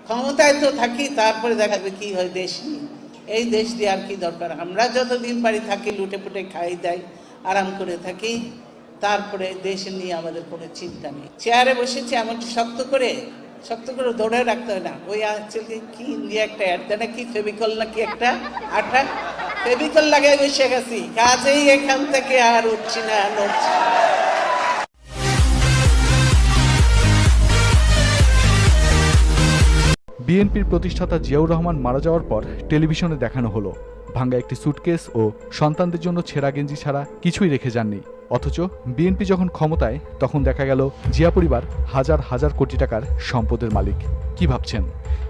ক্ষমতায় তো থাকি, তারপরে দেখাবে কি হয় দেশ নিয়ে। এই দেশ দিয়ে আর কি দরকার? আমরা যতদিন পারি থাকি, লুটে পুটে খাই দাই, আরাম করে থাকি, তারপরে দেশ নিয়ে আমাদের কোনো চিন্তা নেই। চেয়ারে বসেছি এমন শক্ত করে ধরে রাখতে হয় না। ওই আজকে কি নিয়ে একটা অ্যাড দেয় না, কি ফেভিকল নাকি একটা আঠা, ফেভিকল লাগাই বসে গেছি, কাজেই এখান থেকে আর উঠছি না, নড়ছি না। বিএনপির প্রতিষ্ঠাতা জিয়াউর রহমান মারা যাওয়ার পর টেলিভিশনে দেখানো হলো ভাঙ্গা একটি সুটকেস ও সন্তানদের জন্য ছেঁড়া গেঞ্জি ছাড়া কিছুই রেখে যাননি। অথচ বিএনপি যখন ক্ষমতায়, তখন দেখা গেল জিয়া পরিবার হাজার হাজার কোটি টাকার সম্পদের মালিক। কি ভাবছেন,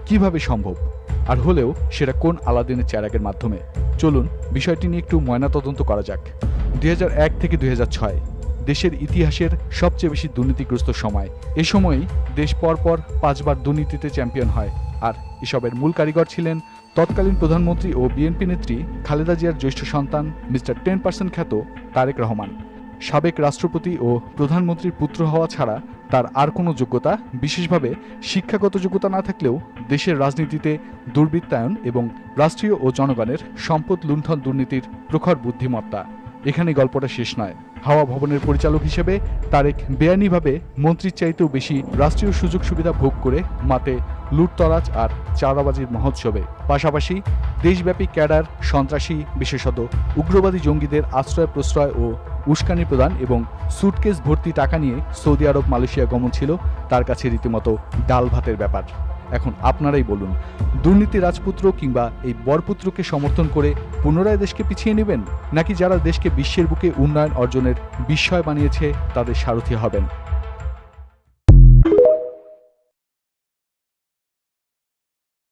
কিভাবে সম্ভব? আর হলেও সেটা কোন আলাদিনের চেরাগের মাধ্যমে? চলুন বিষয়টি নিয়ে একটু ময়নাতদন্ত করা যাক। 2001 থেকে 2006 দেশের ইতিহাসের সবচেয়ে বেশি দুর্নীতিগ্রস্ত সময়। এ সময়ই দেশ পরপর 5 বার দুর্নীতিতে চ্যাম্পিয়ন হয়। আর এসবের মূল কারিগর ছিলেন তৎকালীন প্রধানমন্ত্রী ও বিএনপি নেত্রী খালেদা জিয়ার জ্যেষ্ঠ সন্তান মিস্টার 10% খ্যাত তারেক রহমান। সাবেক রাষ্ট্রপতি ও প্রধানমন্ত্রীর পুত্র হওয়া ছাড়া তার আর কোনো যোগ্যতা, বিশেষভাবে শিক্ষাগত যোগ্যতা না থাকলেও দেশের রাজনীতিতে দুর্বৃত্তায়ন এবং রাষ্ট্রীয় ও জনগণের সম্পদ লুণ্ঠন দুর্নীতির প্রখর বুদ্ধিমত্তা। এখানে গল্পটা শেষ নয়। হাওয়া ভবনের পরিচালক হিসেবে তারেক বেআইনিভাবে মন্ত্রীর চাইতেও বেশি রাষ্ট্রীয় সুযোগ সুবিধা ভোগ করে মাতে লুটতরাজ আর চাঁদাবাজির মহোৎসবে। পাশাপাশি দেশব্যাপী ক্যাডার, সন্ত্রাসী, বিশেষত উগ্রবাদী জঙ্গিদের আশ্রয় প্রশ্রয় ও উস্কানি প্রদান এবং সুটকেস ভর্তি টাকা নিয়ে সৌদি আরব, মালয়েশিয়া গমন ছিল তার কাছে রীতিমতো ডাল ভাতের ব্যাপার। এখন আপনারাই বলুন, দুর্নীতি রাজপুত্র কিংবা এই বরপুত্রকে সমর্থন করে পুনরায় দেশকে পিছিয়ে নেবেন, নাকি যারা দেশকে বিশ্বের বুকে উন্নয়ন অর্জনের বিস্ময় বানিয়েছে তাদের সারথি হবেন?